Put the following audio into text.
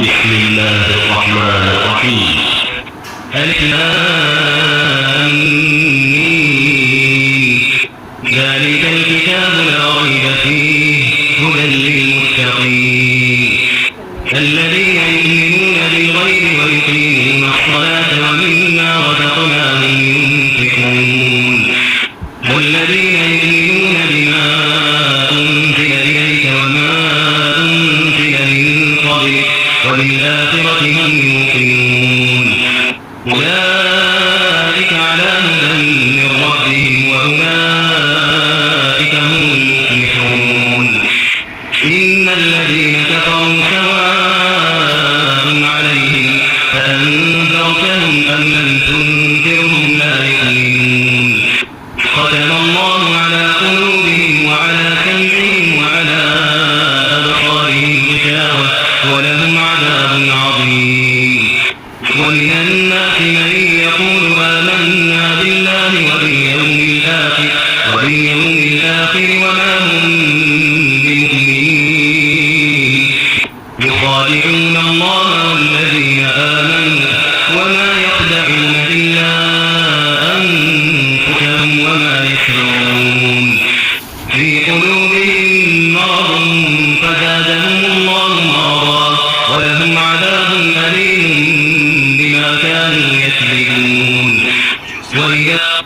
بسم الله الرحمن الرحيم. ألف لام ميم. ذلك الكتاب لا ريب فيه هدى للمتقين الذين يؤمنون بالغيب ويقيمون الصلاة ومما رزقناهم ينفقون والذين يؤمنون بما أنزل إليك وما أنزل من قبلك وبالآخرة هم يوقنون أولئك على هدى من ربهم وأولئك هم المفلحون. إن الذين كفروا سواء عليهم أأنذرتهم أم لم تنذرهم لا يؤمنون. ختم الله على قلوبهم وعلى سمعهم وعلى أبصارهم غشاوة ولهم عذاب عظيم. ومن الناس من يقول آمنا بالله وباليوم الآخر وما هم بمؤمنين يخادعون الله والذين آمنوا وما يخدعون إلا أنفسهم وما يشعرون. في قلوبهم مرض فزادهم الله مرضا ولهم عذاب أليم بما كانوا يكذبون. وإذا